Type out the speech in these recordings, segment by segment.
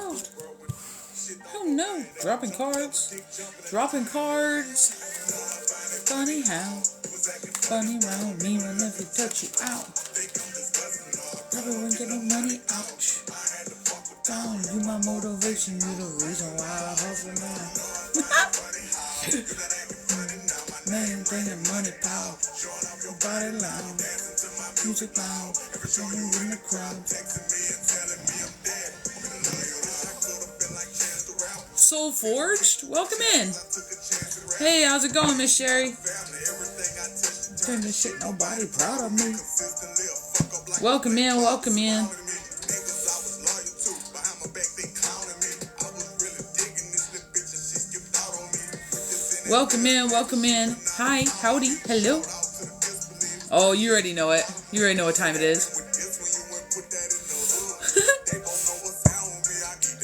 out. Oh no. Dropping cards. Dropping cards. Funny how. Funny round me whenever you touch you out. Everyone get no money. Ouch. Down, you my motivation. You the reason why I hustle now. Main thing and money power. Body loud. Music loud. Singing in the crowd. Soul Forged, welcome in. Hey, how's it going, Miss Sherry? Doing this shit, nobody proud of me. Welcome in, welcome in. Welcome in, welcome in. Hi, howdy, hello. Oh, you already know it. You already know what time it is.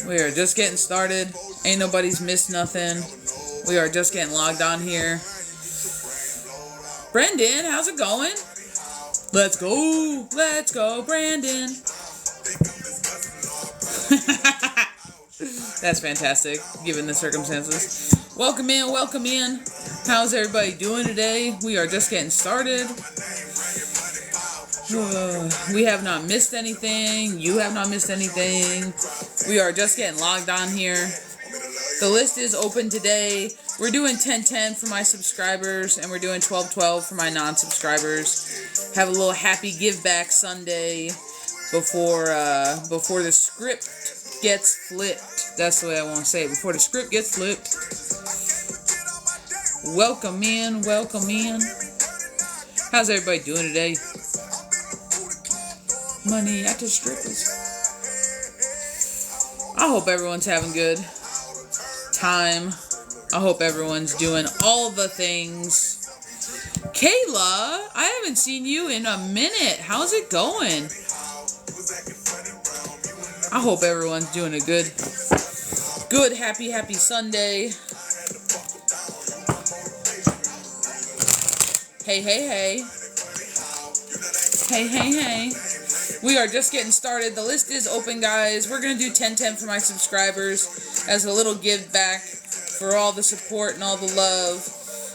We are just getting started. Ain't nobody's missed nothing. We are just getting logged on here. Brendan, how's it going? Let's go. Let's go, Brandon. That's fantastic, given the circumstances. Welcome in, welcome in. How's everybody doing today? We are just getting started. We have not missed anything. You have not missed anything. We are just getting logged on here. The list is open today. We're doing 10-10 for my subscribers, and we're doing 12-12 for my non-subscribers. Have a little happy give back Sunday before the script gets flipped. That's the way I want to say it. Before the script gets flipped. Welcome in, welcome in. How's everybody doing today? Money at the strippers. I hope everyone's having good time. I hope everyone's doing all the things. Kayla, I haven't seen you in a minute. How's it going? I hope everyone's doing a good, happy Sunday. Hey, hey, hey. Hey, hey, hey. We are just getting started. The list is open, guys. We're going to do 10-10 for my subscribers as a little give back for all the support and all the love.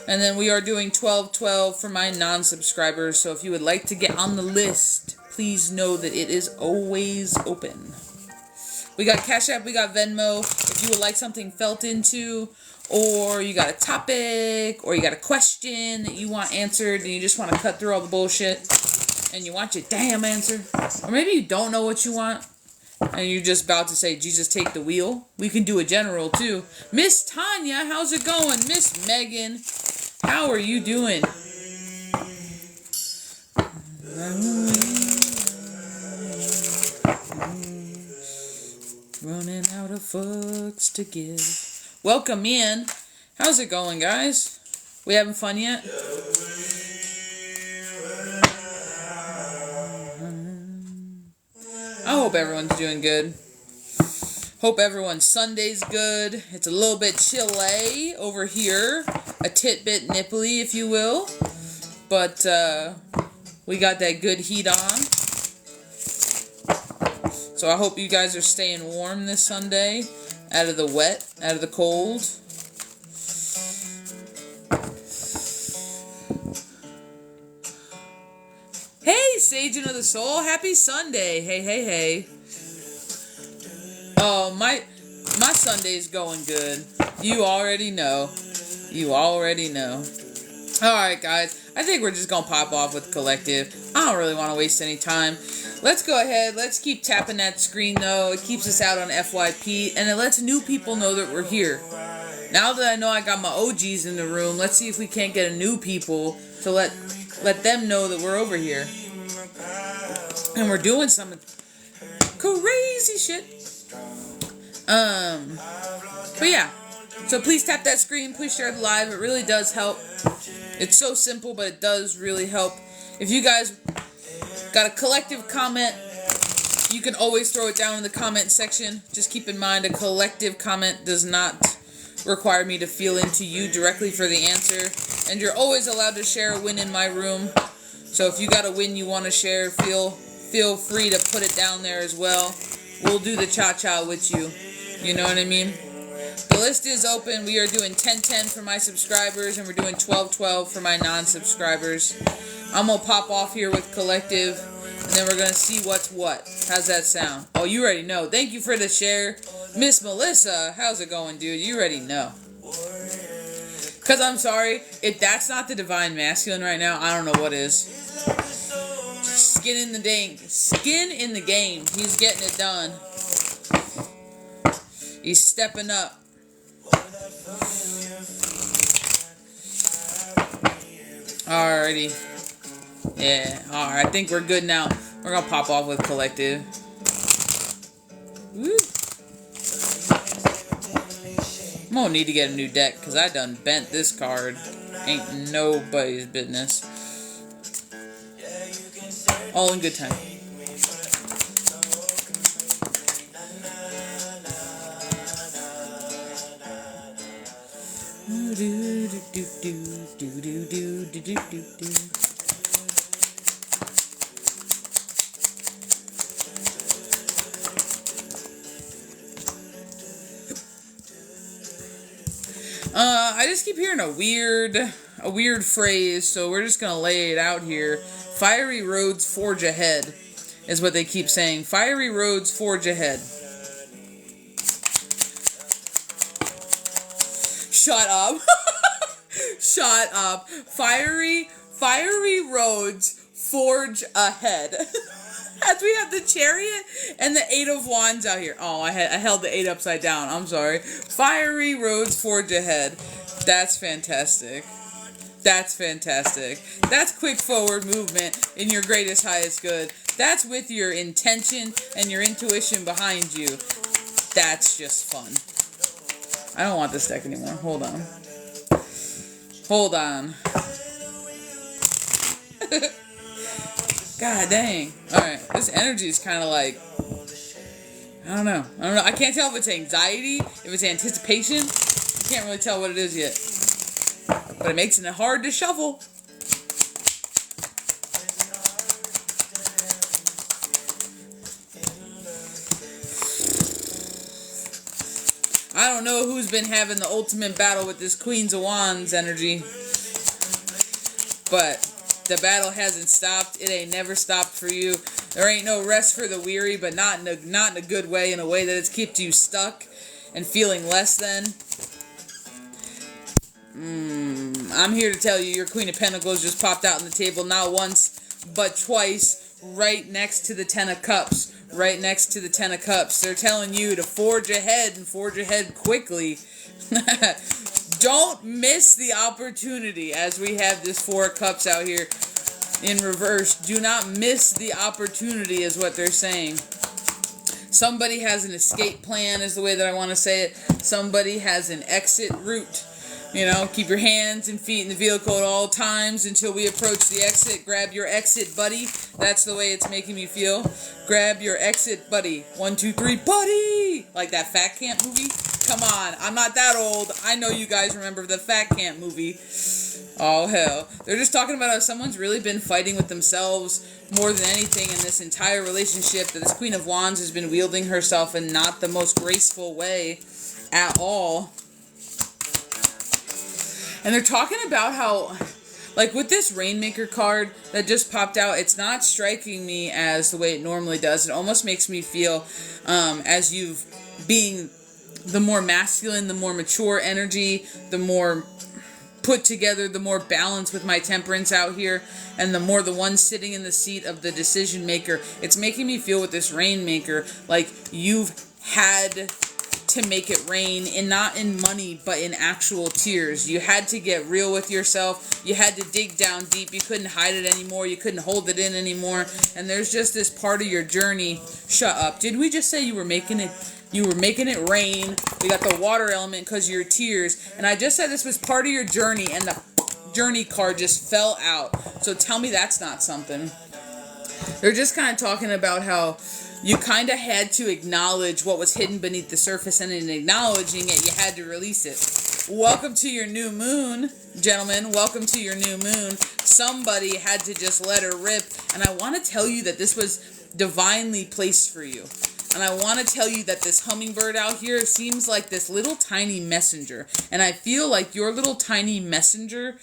And then we are doing 12-12 for my non-subscribers. So if you would like to get on the list, please know that it is always open. We got Cash App, we got Venmo. If you would like something felt into, or you got a topic, or you got a question that you want answered, and you just want to cut through all the bullshit, and you want your damn answer, or maybe you don't know what you want, and you're just about to say, Jesus, take the wheel. We can do a general, too. Miss Tanya, how's it going? Miss Megan, how are you doing? Running out of fucks to give. Welcome in. How's it going, guys? We having fun yet? I hope everyone's doing good. Hope everyone's Sunday's good. It's a little bit chilly over here. A titbit nipply, if you will. But we got that good heat on. So I hope you guys are staying warm this Sunday. Out of the wet, out of the cold. Hey, Sagent of the Soul, happy Sunday. Hey, hey, hey. Oh, my Sunday's going good. You already know. You already know. Alright, guys. I think we're just going to pop off with Collective. I don't really want to waste any time. Let's go ahead. Let's keep tapping that screen, though. It keeps us out on FYP, and it lets new people know that we're here. Now that I know I got my OGs in the room, let's see if we can't get a new people to let them know that we're over here. And we're doing some crazy shit. But yeah. So please tap that screen. Please share the live. It really does help. It's so simple, but it does really help. If you guys got a collective comment, you can always throw it down in the comment section. Just keep in mind, a collective comment does not require me to feel into you directly for the answer. And you're always allowed to share a win in my room. So if you got a win you want to share, feel free to put it down there as well. We'll do the cha-cha with you. You know what I mean? The list is open. We are doing 10-10 for my subscribers, and we're doing 12-12 for my non-subscribers. I'm going to pop off here with collective, and then we're going to see what's what. How's that sound? Oh, you already know. Thank you for the share. Miss Melissa, how's it going, dude? You already know. Because I'm sorry, if that's not the divine masculine right now, I don't know what is. Skin in the game. Skin in the game. He's getting it done. He's stepping up. Alrighty. Yeah, alright. I think we're good now. We're gonna pop off with collective. Woo. I'm gonna need to get a new deck because I done bent this card. Ain't nobody's business. All in good time. I just keep hearing a weird phrase, so we're just gonna lay it out here. Fiery roads forge ahead is what they keep saying. Fiery roads forge ahead. Shut up. Shut up. Fiery roads forge ahead. As we have the Chariot and the 8 of Wands out here. Oh, I held the 8 upside down. I'm sorry. Fiery roads forge ahead. That's fantastic. That's fantastic. That's quick forward movement in your greatest, highest good. That's with your intention and your intuition behind you. That's just fun. I don't want this deck anymore. Hold on. Hold on. God dang. Alright. This energy is kind of like... I don't know. I can't tell if it's anxiety, if it's anticipation. I can't really tell what it is yet. But it makes it hard to shuffle. I don't know who's been having the ultimate battle with this Queens of Wands energy. But the battle hasn't stopped. It ain't never stopped for you. There ain't no rest for the weary, but not in a good way, in a way that it's kept you stuck and feeling less than. I'm here to tell you, your Queen of Pentacles just popped out on the table, not once, but twice, right next to the 10 of Cups. Right next to the 10 of Cups. They're telling you to forge ahead, and forge ahead quickly. Don't miss the opportunity, as we have this 4 of Cups out here in reverse. Do not miss the opportunity, is what they're saying. Somebody has an escape plan, is the way that I want to say it. Somebody has an exit route. You know, keep your hands and feet in the vehicle at all times until we approach the exit. Grab your exit, buddy. That's the way it's making me feel. Grab your exit, buddy. 1, 2, 3, buddy! Like that Fat Camp movie. Come on, I'm not that old. I know you guys remember the Fat Camp movie. Oh, hell. They're just talking about how someone's really been fighting with themselves more than anything in this entire relationship. That this Queen of Wands has been wielding herself in not the most graceful way at all. And they're talking about how, like with this Rainmaker card that just popped out, it's not striking me as the way it normally does. It almost makes me feel as you've being the more masculine, the more mature energy, the more put together, the more balance with my Temperance out here, and the more the one sitting in the seat of the decision maker. It's making me feel with this Rainmaker like you've had to make it rain, and not in money, but in actual tears. You had to get real with yourself. You had to dig down deep. You couldn't hide it anymore. You couldn't hold it in anymore. And there's just this part of your journey. Shut up. Did we just say you were making it? You were making it rain. We got the water element because of your tears. And I just said this was part of your journey, and the journey card just fell out. So tell me that's not something. They're just kind of talking about how you kind of had to acknowledge what was hidden beneath the surface, and in acknowledging it, you had to release it. Welcome to your new moon, gentlemen. Welcome to your new moon. Somebody had to just let her rip, and I want to tell you that this was divinely placed for you. And I want to tell you that this hummingbird out here seems like this little tiny messenger. And I feel like your little tiny messenger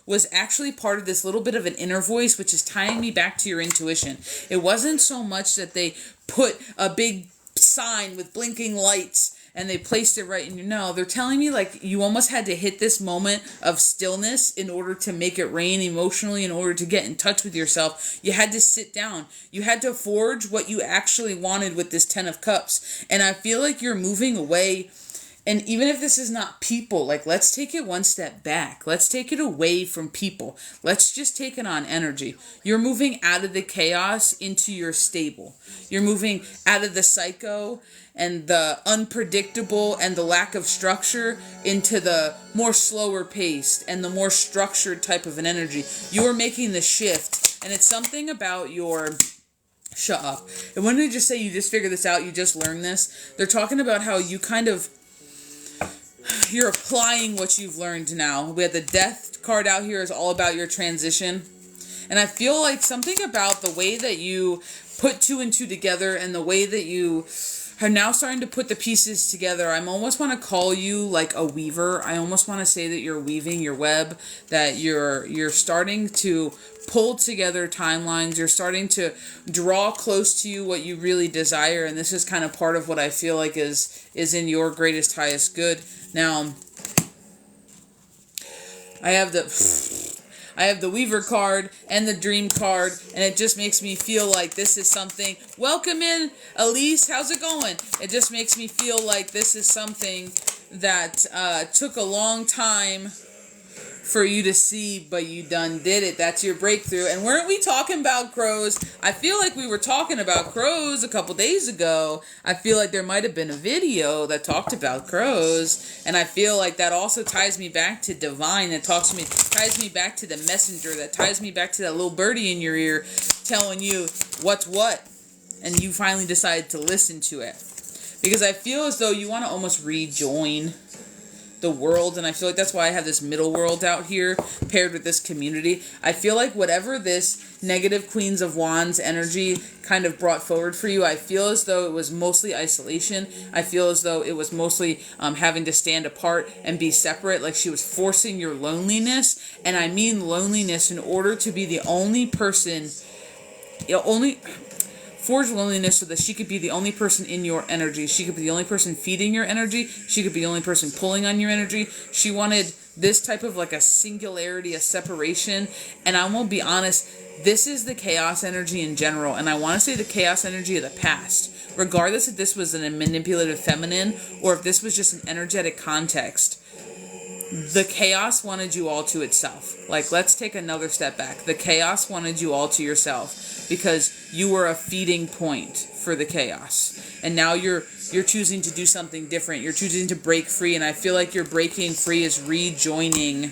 was actually part of this little bit of an inner voice, which is tying me back to your intuition. It wasn't so much that they put a big sign with blinking lights and they placed it right in your... No, they're telling me like you almost had to hit this moment of stillness in order to make it rain emotionally, in order to get in touch with yourself. You had to sit down. You had to forge what you actually wanted with this 10 of Cups. And I feel like you're moving away. And even if this is not people, like, let's take it one step back. Let's take it away from people. Let's just take it on energy. You're moving out of the chaos into your stable. You're moving out of the psycho and the unpredictable and the lack of structure into the more slower paced and the more structured type of an energy. You are making the shift. And it's something about your... Shut up. And when they just say you just figured this out, you just learned this, they're talking about how you kind of... You're applying what you've learned now. We have the Death card out here is all about your transition. And I feel like something about the way that you put 2 and 2 together and the way that you are now starting to put the pieces together. I almost want to call you like a weaver. I almost want to say that you're weaving your web, that you're starting to pull together timelines. You're starting to draw close to you what you really desire. And this is kind of part of what I feel like is in your greatest, highest good. Now, I have the Weaver card and the Dream card, and it just makes me feel like this is something... Welcome in, Elise. How's it going? It just makes me feel like this is something that took a long time for you to see, but you done did it. That's your breakthrough. And weren't we talking about crows? I feel like we were talking about crows a couple days ago. I feel like there might have been a video that talked about crows, and I feel like that also ties me back to divine. That ties me back to the messenger. That ties me back to that little birdie in your ear telling you what's what, and you finally decided to listen to it. Because I feel as though you want to almost rejoin the world, and I feel like that's why I have this middle world out here paired with this community. I feel like whatever this negative Queens of Wands energy kind of brought forward for you, I feel as though it was mostly isolation. I feel as though it was mostly having to stand apart and be separate, like she was forcing your loneliness. And I mean loneliness in order to be the only person, forge loneliness so that she could be the only person in your energy. She could be the only person feeding your energy. She could be the only person pulling on your energy. She wanted this type of like a singularity, a separation. And I won't be honest, this is the chaos energy in general. And I want to say the chaos energy of the past. Regardless if this was in a manipulative feminine or if this was just an energetic context. The chaos wanted you all to itself. Like, let's take another step back. The chaos wanted you all to yourself because you were a feeding point for the chaos. And now you're choosing to do something different. You're choosing to break free. And I feel like your breaking free is rejoining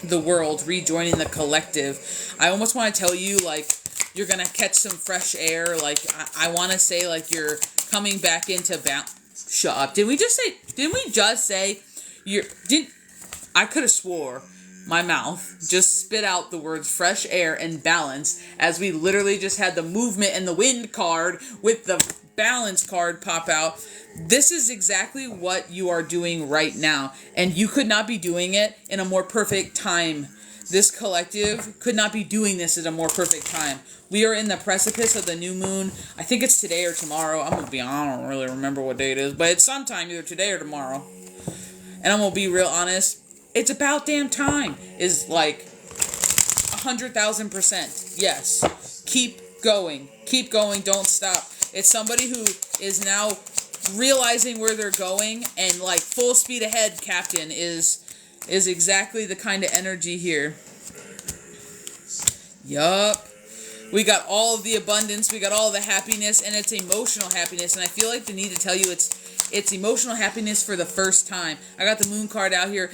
the world, rejoining the collective. I almost want to tell you, like, you're going to catch some fresh air. Like, I want to say, like, you're coming back into balance. Shut up. Didn't we just say, I could have swore my mouth just spit out the words fresh air and balance as we literally just had the movement and the wind card with the balance card pop out. This is exactly what you are doing right now. And you could not be doing it in a more perfect time. This collective could not be doing this at a more perfect time. We are in the precipice of the new moon. I think it's today or tomorrow. I don't really remember what day it is, but it's sometime either today or tomorrow. And I'm going to be real honest. It's about damn time is like 100,000%. Yes. Keep going. Keep going. Don't stop. It's somebody who is now realizing where they're going and like full speed ahead, Captain, is exactly the kind of energy here. Yup. We got all of the abundance. We got all the happiness, and it's emotional happiness. And I feel like the need to tell you it's emotional happiness for the first time. I got the moon card out here.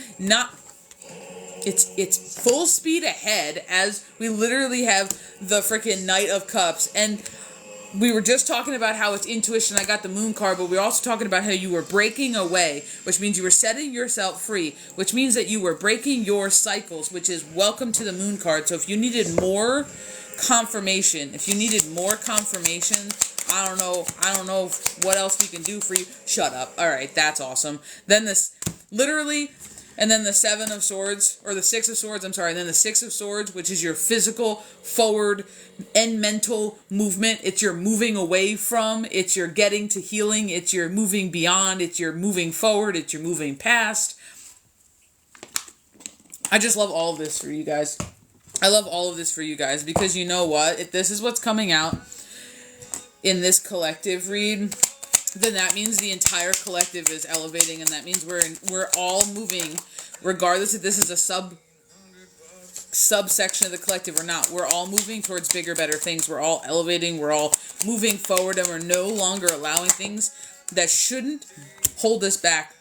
It's full speed ahead as we literally have the freaking Knight of Cups. And we were just talking about how it's intuition. I got the moon card, but we were also talking about how you were breaking away, which means you were setting yourself free, which means that you were breaking your cycles, which is welcome to the moon card. So if you needed more confirmation. If you needed more confirmation, I don't know what else we can do for you. Shut up. All right, that's awesome. Then this, literally, and then the Seven of Swords, or the Six of Swords, I'm sorry, and then the Six of Swords, which is your physical, forward, and mental movement. It's your moving away from, it's your getting to healing, it's your moving beyond, it's your moving forward, it's your moving past. I just love all of this for you guys. I love all of this for you guys, because you know what? If this is what's coming out in this collective read, then that means the entire collective is elevating, and that means we're all moving, regardless if this is a subsection of the collective or not. We're all moving towards bigger, better things. We're all elevating. We're all moving forward, and we're no longer allowing things that shouldn't hold us back.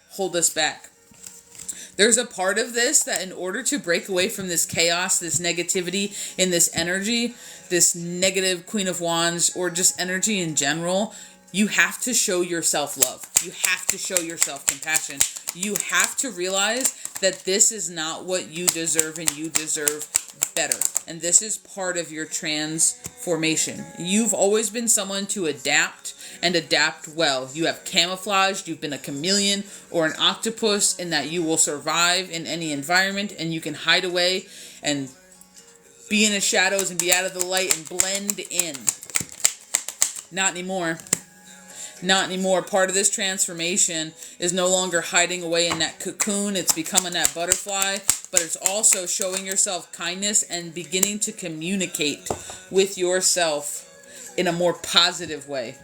There's a part of this that in order to break away from this chaos, this negativity, in this energy, this negative Queen of Wands, or just energy in general, you have to show yourself love. You have to show yourself compassion. You have to realize that this is not what you deserve, and you deserve better. And this is part of your transformation. You've always been someone to adapt, and adapt well. You have camouflaged. You've been a chameleon or an octopus, in that you will survive in any environment, and you can hide away and be in the shadows and be out of the light and blend in. Not anymore. Not anymore. Part of this transformation is no longer hiding away in that cocoon. It's becoming that butterfly, but it's also showing yourself kindness and beginning to communicate with yourself in a more positive way.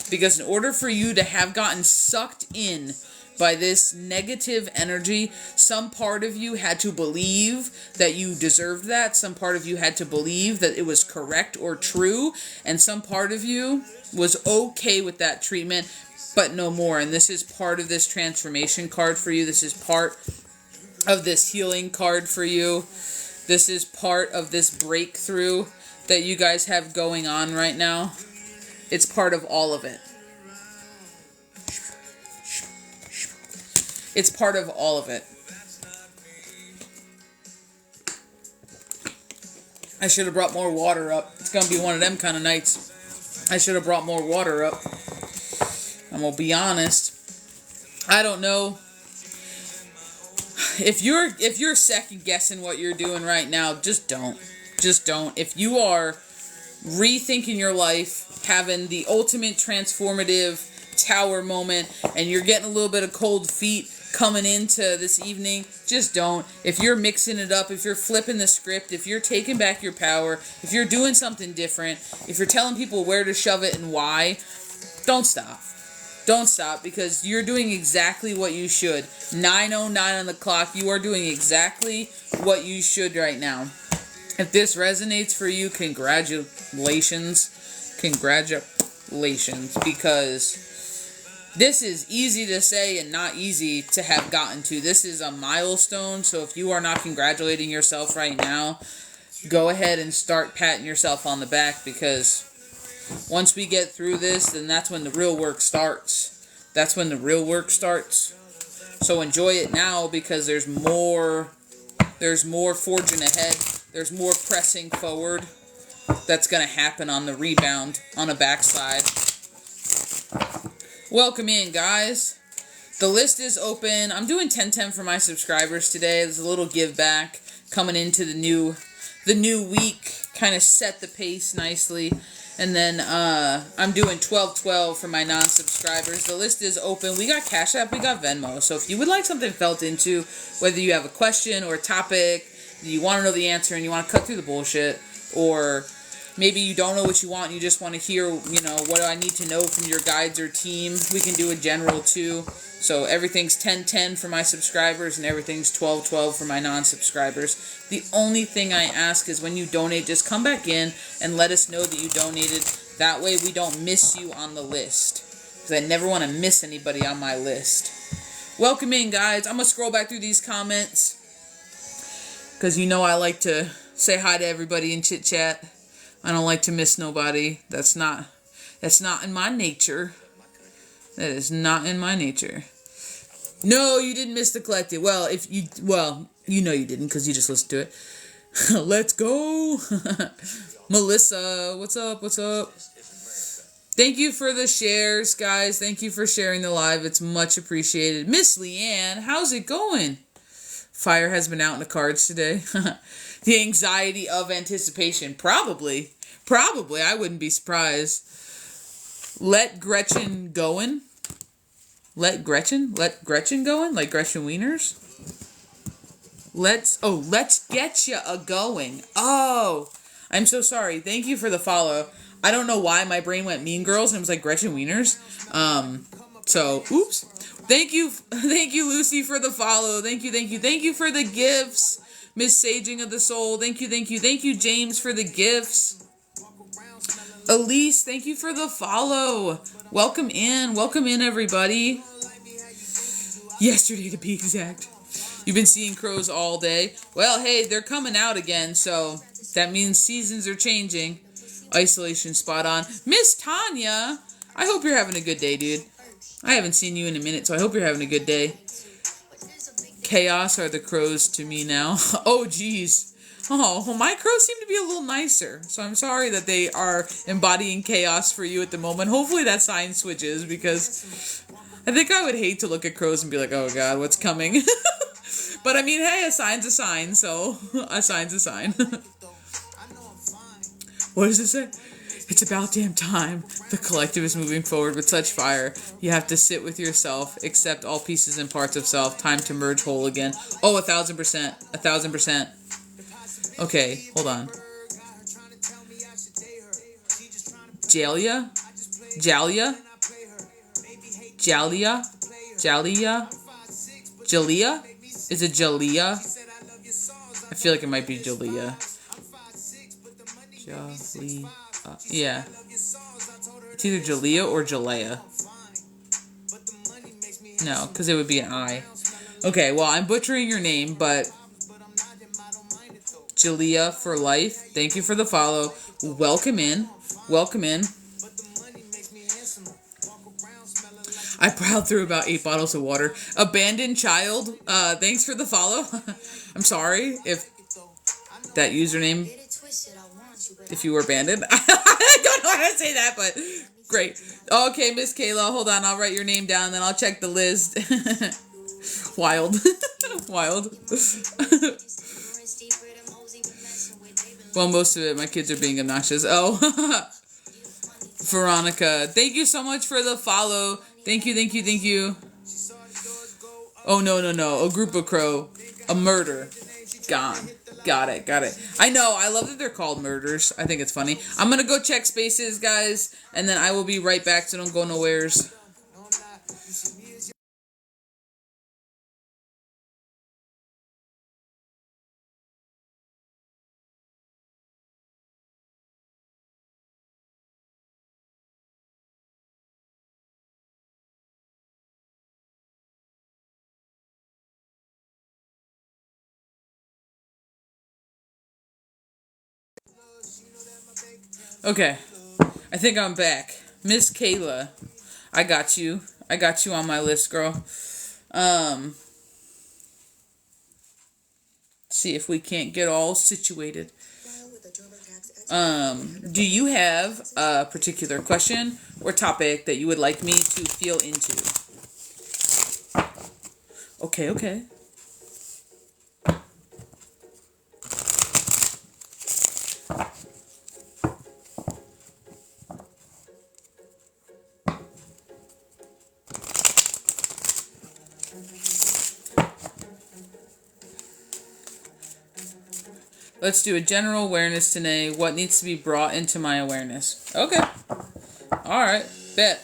Because in order for you to have gotten sucked in by this negative energy, some part of you had to believe that you deserved that. Some part of you had to believe that it was correct or true. And some part of you was okay with that treatment, but no more. And this is part of this transformation card for you. This is part of this healing card for you. This is part of this breakthrough that you guys have going on right now. It's part of all of it. It's part of all of it. I should have brought more water up. It's going to be one of them kind of nights. I should have brought more water up. I'm going to be honest. I don't know. If you're second guessing what you're doing right now, just don't. Just don't. If you are rethinking your life, having the ultimate transformative tower moment, and you're getting a little bit of cold feet coming into this evening, just don't. If you're mixing it up, if you're flipping the script, if you're taking back your power, if you're doing something different, if you're telling people where to shove it and why, don't stop. Don't stop, because you're doing exactly what you should. 9:09 on the clock. You are doing exactly what you should right now. If this resonates for you, congratulations. Congratulations, because this is easy to say and not easy to have gotten to. This is a milestone, so if you are not congratulating yourself right now, go ahead and start patting yourself on the back, because once we get through this, then that's when the real work starts. That's when the real work starts. So enjoy it now, because there's more forging ahead. There's more pressing forward that's going to happen on the rebound, on a backside. Welcome in, guys. The list is open. I'm doing 10-10 for my subscribers today. There's a little give back coming into the new week. Kind of set the pace nicely. And then I'm doing 12-12 for my non-subscribers. The list is open. We got Cash App, we got Venmo. So if you would like something felt into, whether you have a question or a topic, you want to know the answer and you want to cut through the bullshit, or maybe you don't know what you want and you just want to hear, what do I need to know from your guides or team, we can do a general too. So everything's 10-10 for my subscribers and everything's 12-12 for my non-subscribers. The only thing I ask is when you donate, just come back in and let us know that you donated. That way we don't miss you on the list, because I never want to miss anybody on my list. Welcome in, guys. I'm going to scroll back through these comments, because I like to say hi to everybody in chit chat. I don't like to miss nobody. That's not in my nature. That is not in my nature. No, you didn't miss the collective. Well, you didn't, because you just listened to it. Let's go. Melissa, what's up? What's up? Thank you for the shares, guys. Thank you for sharing the live. It's much appreciated. Miss Leanne, how's it going? Fire has been out in the cards today. The anxiety of anticipation. Probably. Probably. I wouldn't be surprised. Let Gretchen going. Let Gretchen going? Like Gretchen Wieners? Let's get ya a going. Oh, I'm so sorry. Thank you for the follow. I don't know why my brain went Mean Girls and it was like Gretchen Wieners. So, oops. Thank you, Lucy, for the follow. Thank you for the gifts. Miss Saging of the Soul. Thank you, James, for the gifts. Elise, thank you for the follow. Welcome in, everybody. Yesterday, to be exact. You've been seeing crows all day. Well, hey, they're coming out again, so that means seasons are changing. Isolation spot on. Miss Tanya, I hope you're having a good day, dude. I haven't seen you in a minute, so I hope you're having a good day. Chaos are the crows to me now. Oh, geez. Oh, well, my crows seem to be a little nicer, so I'm sorry that they are embodying chaos for you at the moment. Hopefully that sign switches, because I think I would hate to look at crows and be like, oh god, what's coming? But I mean, hey, a sign's a sign, so a sign's a sign. What does it say? It's about damn time. The collective is moving forward with such fire. You have to sit with yourself, accept all pieces and parts of self. Time to merge whole again. Oh, 1,000%. 1,000%. Okay, hold on. Jalia? Jalia? Jalia? Jalia? Jalia? Is it Jalia? I feel like it might be Jalia. Jalia. Yeah. It's either Jalia or Jalea. No, because it would be an I. Okay, well, I'm butchering your name, but Jalia for life. Thank you for the follow. Welcome in. Welcome in. I plowed through about 8 bottles of water. Abandoned child. Thanks for the follow. I'm sorry if that username, if you were abandoned. I don't know how to say that, but great. Okay, Miss Kayla, hold on. I'll write your name down, then I'll check the list. Wild. Wild. Well, most of it, my kids are being obnoxious. Oh. Veronica, thank you so much for the follow. Thank you. Oh, no. A group of crow. A murder. Gone. Got it. I know, I love that they're called murders. I think it's funny. I'm gonna go check spaces, guys, and then I will be right back, so don't go nowheres. Okay, I think I'm back. Miss Kayla, I got you on my list, girl. See if we can't get all situated. Do you have a particular question or topic that you would like me to feel into? Okay. Let's do a general awareness today. What needs to be brought into my awareness? Okay. Alright. Bet.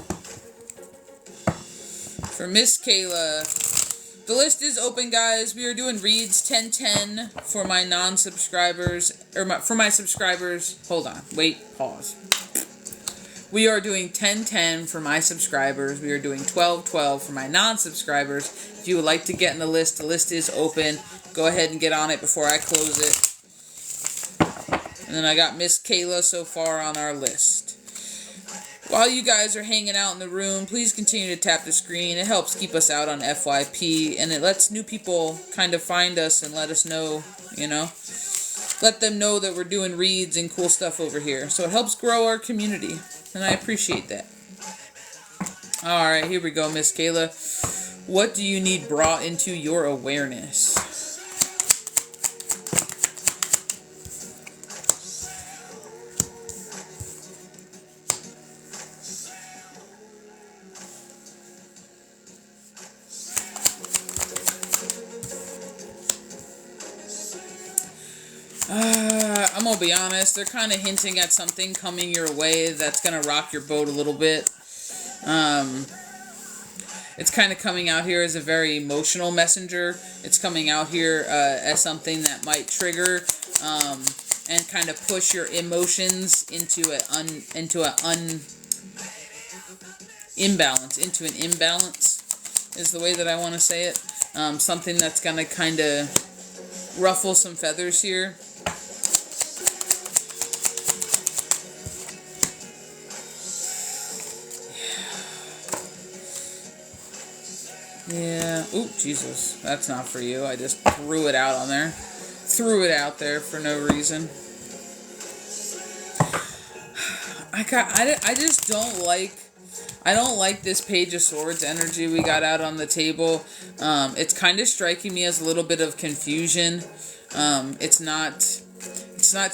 For Miss Kayla. The list is open, guys. We are doing reads 10-10 for my non-subscribers. For my subscribers. Hold on. Wait. Pause. We are doing 10-10 for my subscribers. We are doing 12-12 for my non-subscribers. If you would like to get in the list is open. Go ahead and get on it before I close it. And then I got Miss Kayla so far on our list. While you guys are hanging out in the room, please continue to tap the screen. It helps keep us out on FYP, and it lets new people kind of find us and let us know, you know. let them know that we're doing reads and cool stuff over here. So it helps grow our community, and I appreciate that. Alright, here we go, Miss Kayla. What do you need brought into your awareness? I'm gonna be honest, they're kind of hinting at something coming your way that's gonna rock your boat a little bit. It's kind of coming out here as a very emotional messenger. It's coming out here as something that might trigger and kind of push your emotions into an imbalance is the way that I want to say it. Something that's gonna kind of ruffle some feathers here. Yeah. Ooh, Jesus. That's not for you. I just threw it out on there. Threw it out there for no reason. I just don't like... I don't like this Page of Swords energy we got out on the table. It's kind of striking me as a little bit of confusion. It's not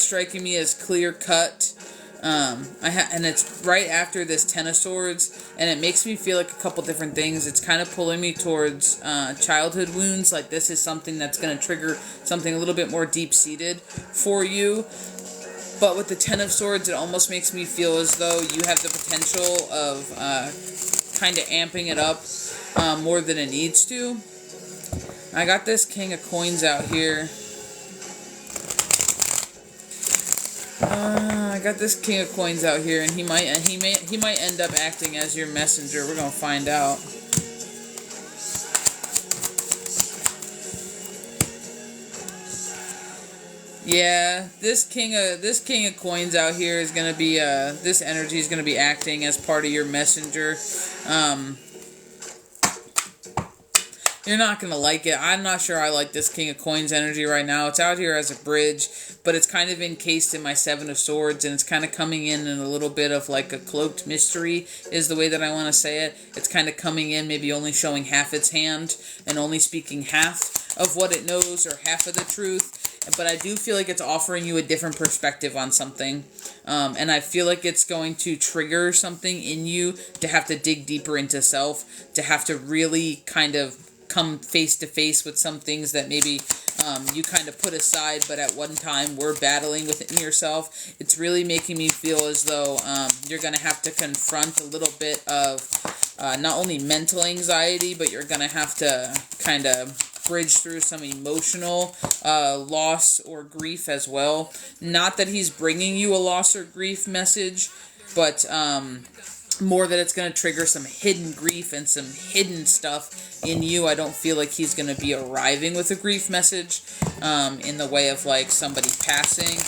striking me as clear cut. And it's right after this Ten of Swords, and it makes me feel like a couple different things. It's kind of pulling me towards childhood wounds, like this is something that's going to trigger something a little bit more deep-seated for you. But with the Ten of Swords, it almost makes me feel as though you have the potential of kind of amping it up more than it needs to. I got this King of Coins out here. I got this King of Coins out here, and he might end up acting as your messenger. We're gonna find out. Yeah, this King of Coins out here is gonna be this energy is gonna be acting as part of your messenger. You're not going to like it. I'm not sure I like this King of Coins energy right now. It's out here as a bridge, but it's kind of encased in my Seven of Swords, and it's kind of coming in a little bit of like a cloaked mystery is the way that I want to say it. It's kind of coming in maybe only showing half its hand and only speaking half of what it knows or half of the truth. But I do feel like it's offering you a different perspective on something. And I feel like it's going to trigger something in you to have to dig deeper into self, to have to really kind of come face to face with some things that maybe you kind of put aside, but at one time were battling within yourself. It's really making me feel as though you're going to have to confront a little bit of not only mental anxiety, but you're going to have to kind of bridge through some emotional loss or grief as well. Not that he's bringing you a loss or grief message, but more that it's going to trigger some hidden grief and some hidden stuff in you. I don't feel like he's going to be arriving with a grief message in the way of like somebody passing,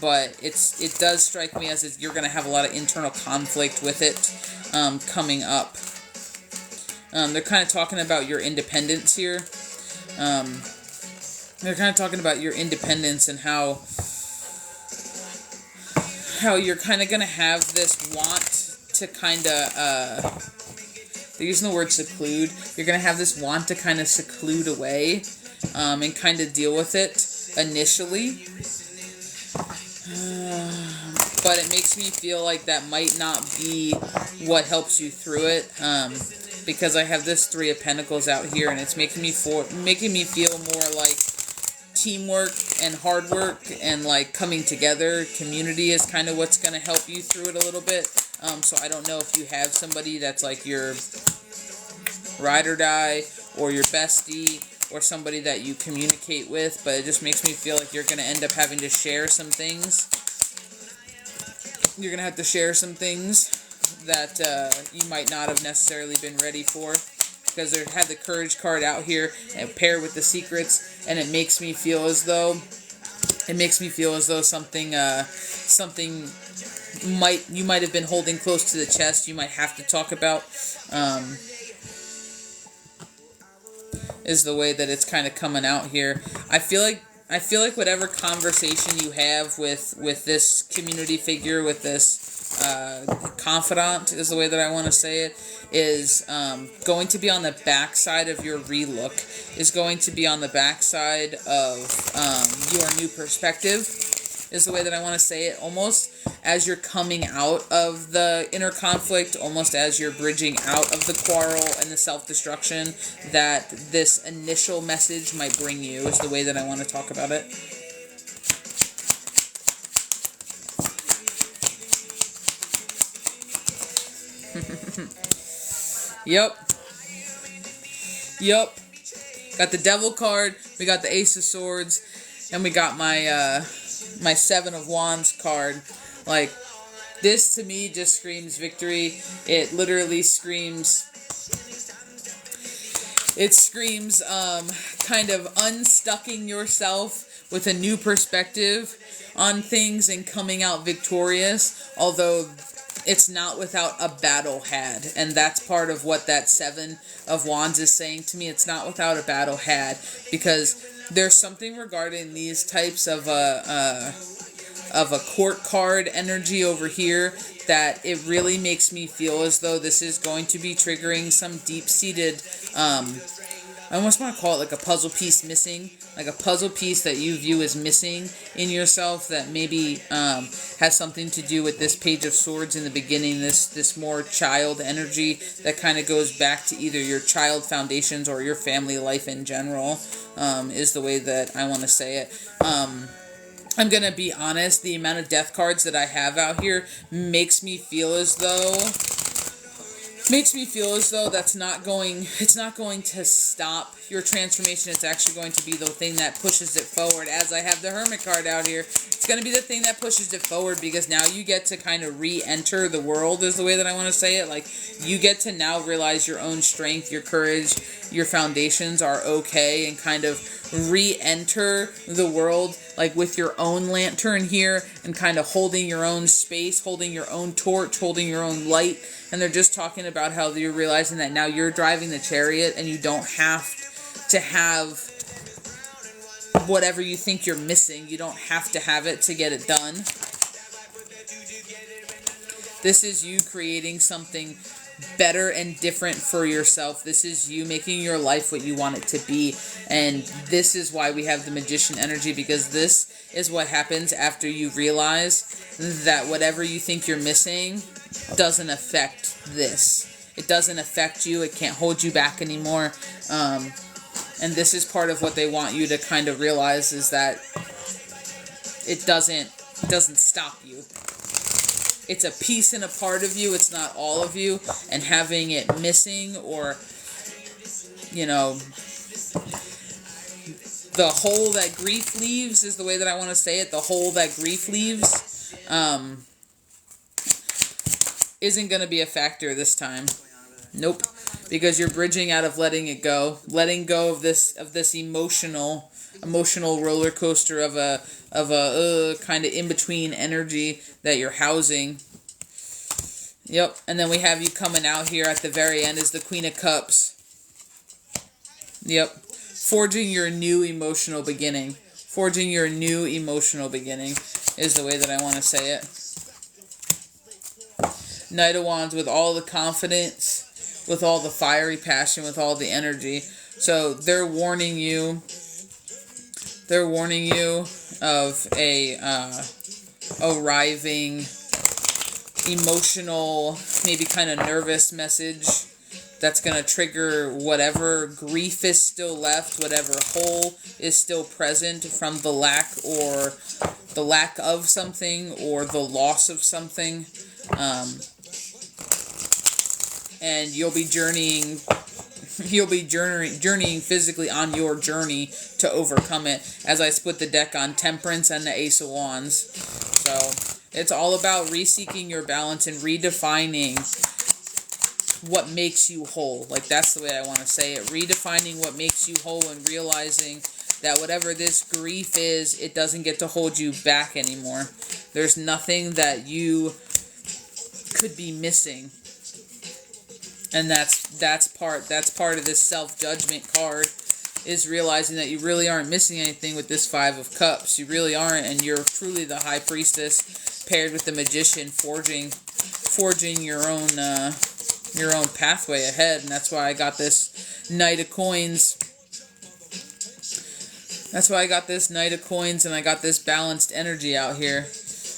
but it does strike me as you're going to have a lot of internal conflict with it coming up. They're kind of talking about your independence here. They're kind of talking about your independence and how you're kind of going to have this want to kind of, they're using the word seclude. You're going to have this want to kind of seclude away and kind of deal with it initially. But it makes me feel like that might not be what helps you through it. Because I have this Three of Pentacles out here, and it's making me feel more like teamwork and hard work and like coming together. Community is kind of what's going to help you through it a little bit. So I don't know if you have somebody that's like your ride or die or your bestie or somebody that you communicate with, but it just makes me feel like you're going to end up having to share some things. You're going to have to share some things that you might not have necessarily been ready for, because they had the Courage card out here and paired with the Secrets, and it makes me feel as though something you might have been holding close to the chest. You might have to talk about is the way that it's kind of coming out here. I feel like I feel like whatever conversation you have with this community figure, with this confidant is the way that I want to say it, is going to be on the backside of your relook, is going to be on the backside of your new perspective, is the way that I want to say it, almost as you're coming out of the inner conflict, almost as you're bridging out of the quarrel and the self-destruction that this initial message might bring you, is the way that I want to talk about it. Yep. Got the Devil card, we got the Ace of Swords, and we got my my Seven of Wands card. Like, this to me just screams victory. It literally screams... It screams kind of unstucking yourself with a new perspective on things and coming out victorious, although it's not without a battle had. And that's part of what that Seven of Wands is saying to me. It's not without a battle had, because there's something regarding these types of a court card energy over here that it really makes me feel as though this is going to be triggering some deep-seated, I almost want to call it like a puzzle piece missing, like a puzzle piece that you view as missing in yourself that maybe has something to do with this Page of Swords in the beginning, this more child energy that kind of goes back to either your child foundations or your family life in general, is the way that I want to say it. I'm going to be honest, the amount of death cards that I have out here makes me feel as though it's not going to stop your transformation. It's actually going to be the thing that pushes it forward. As I have the Hermit card out here, it's going to be the thing that pushes it forward, because now you get to kind of re-enter the world, is the way that I want to say it. Like, you get to now realize your own strength, your courage, your foundations are okay, and kind of re-enter the world, like with your own lantern here, and kind of holding your own space, holding your own torch, holding your own light. And they're just talking about how you're realizing that now you're driving the chariot and you don't have to have whatever you think you're missing. You don't have to have it to get it done. This is you creating something better and different for yourself. This is you making your life what you want it to be. And this is why we have the Magician energy, because this is what happens after you realize that whatever you think you're missing doesn't affect this. It doesn't affect you. It can't hold you back anymore. And this is part of what they want you to kind of realize, is that it doesn't stop you. It's a piece and a part of you. It's not all of you. And having it missing, or, you know, the hole that grief leaves, is the way that I want to say it. The hole that grief leaves isn't going to be a factor this time. Nope. Because you're bridging out of letting it go. Letting go of this emotional roller coaster of a kind of in-between energy that you're housing. Yep. And then we have you coming out here at the very end as the Queen of Cups. Yep. Forging your new emotional beginning. Forging your new emotional beginning is the way that I want to say it. Knight of Wands with all the confidence, with all the fiery passion, with all the energy. So they're warning you. They're warning you of a arriving emotional, maybe kind of nervous message that's going to trigger whatever grief is still left, whatever hole is still present from the lack of something, or the loss of something. And you'll be journeying physically on your journey to overcome it, as I split the deck on Temperance and the Ace of Wands. So it's all about reseeking your balance and redefining what makes you whole. Like, that's the way I want to say it. Redefining what makes you whole, and realizing that whatever this grief is, it doesn't get to hold you back anymore. There's nothing that you could be missing. And that's part of this self-judgment card, is realizing that you really aren't missing anything with this Five of Cups. You really aren't, and you're truly the High Priestess paired with the Magician, forging your own pathway ahead. And that's why I got this Knight of Coins. That's why I got this Knight of Coins, and I got this balanced energy out here.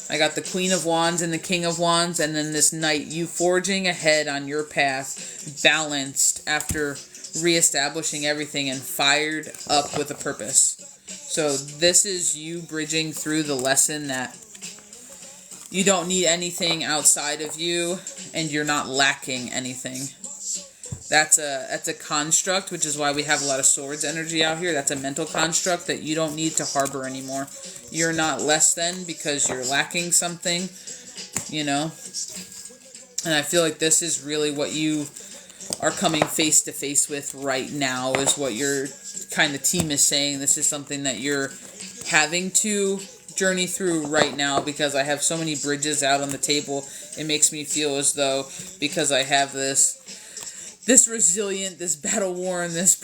I got the Queen of Wands and the King of Wands, and then this Knight, you forging ahead on your path, balanced after reestablishing everything and fired up with a purpose. So this is you bridging through the lesson that you don't need anything outside of you, and you're not lacking anything. That's a construct, which is why we have a lot of swords energy out here. That's a mental construct that you don't need to harbor anymore. You're not less than because you're lacking something, you know? And I feel like this is really what you are coming face to face with right now, is what your kind of team is saying. This is something that you're having to journey through right now, because I have so many bridges out on the table. It makes me feel as though, because I have this resilient, this battle worn, this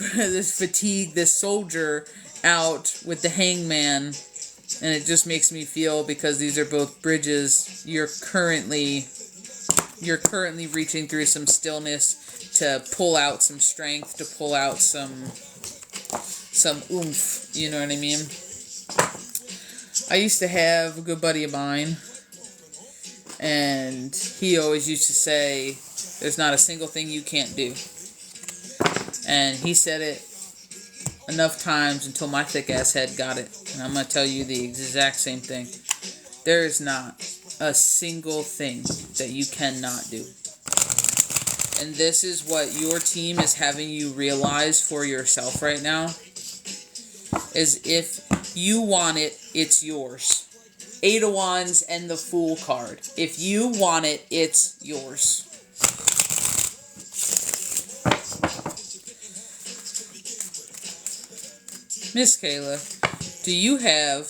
fatigue, this soldier out with the Hangman, and it just makes me feel, because these are both bridges, you're currently reaching through some stillness to pull out some strength, to pull out some oomph, you know what I mean? I used to have a good buddy of mine, and he always used to say, there's not a single thing you can't do. And he said it enough times until my thick ass head got it. And I'm going to tell you the exact same thing. There is not a single thing that you cannot do. And this is what your team is having you realize for yourself right now. Is if you want it, it's yours. Eight of Wands and the Fool card. If you want it, it's yours. Miss Kayla, do you have...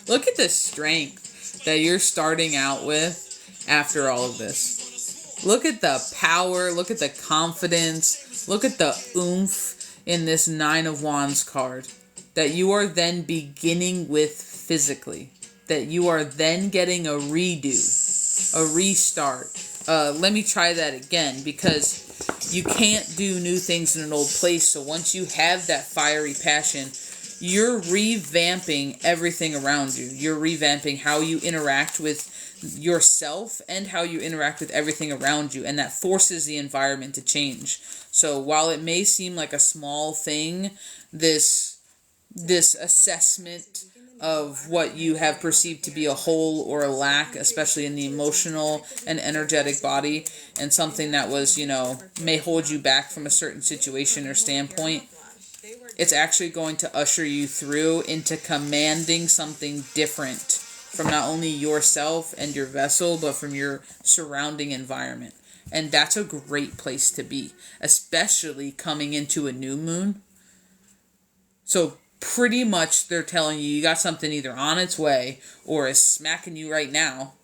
Look at the strength that you're starting out with after all of this. Look at the power, look at the confidence, look at the oomph in this Nine of Wands card that you are then beginning with physically. That you are then getting a redo, a restart. Let me try that again, because you can't do new things in an old place. So once you have that fiery passion, you're revamping everything around you. You're revamping how you interact with yourself and how you interact with everything around you. And that forces the environment to change. So while it may seem like a small thing, this assessment of what you have perceived to be a hole or a lack, especially in the emotional and energetic body, and something that was, may hold you back from a certain situation or standpoint, it's actually going to usher you through into commanding something different from not only yourself and your vessel, but from your surrounding environment. And that's a great place to be, especially coming into a new moon. So pretty much they're telling you got something either on its way or is smacking you right now.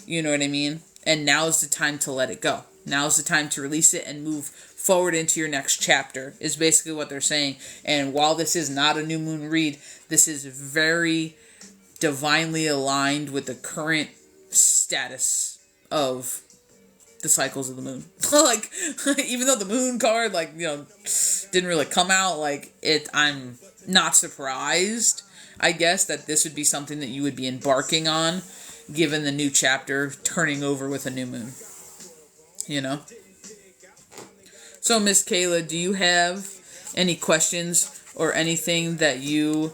You know what I mean? And now's the time to let it go. Now's the time to release it and move forward into your next chapter, is basically what they're saying. And while this is not a new moon read, this is very divinely aligned with the current status of the cycles of the moon. Like, even though the moon card, didn't really come out, I'm not surprised, I guess, that this would be something that you would be embarking on, given the new chapter turning over with a new moon. So, Miss Kayla, do you have any questions or anything that you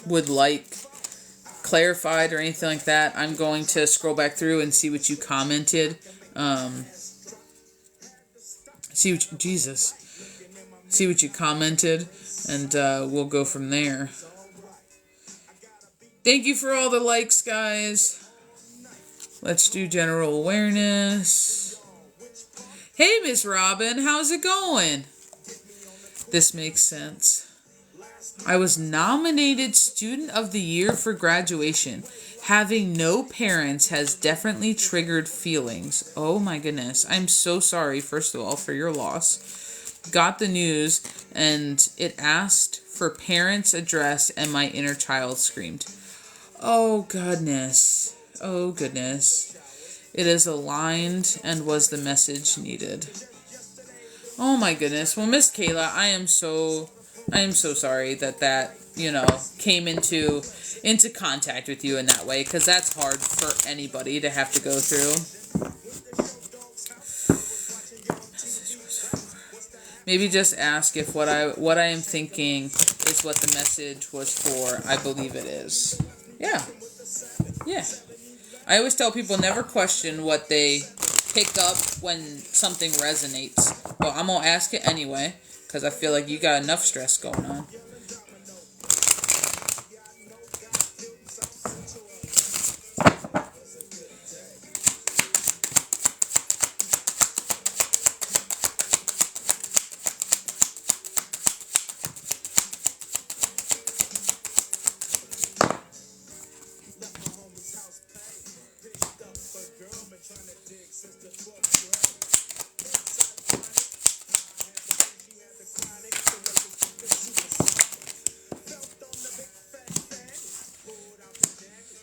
would like clarified or anything like that? I'm going to scroll back through and see what you commented. See what you commented, and we'll go from there. Thank you for all the likes, guys. Let's do general awareness. Hey, Miss Robin, how's it going? This makes sense. I was nominated Student of the Year for graduation. Having no parents has definitely triggered feelings. Oh my goodness. I'm so sorry, first of all, for your loss. Got the news, and it asked for parents' address, and my inner child screamed. Oh goodness. Oh goodness. It is aligned and was the message needed. Oh my goodness. Well, Miss Kayla, I am so sorry that came into contact with you in that way, because that's hard for anybody to have to go through. Maybe just ask if what I am thinking is what the message was for. I believe it is. Yeah. Yeah. I always tell people never question what they pick up when something resonates. But I'm going to ask it anyway, because I feel like you got enough stress going on.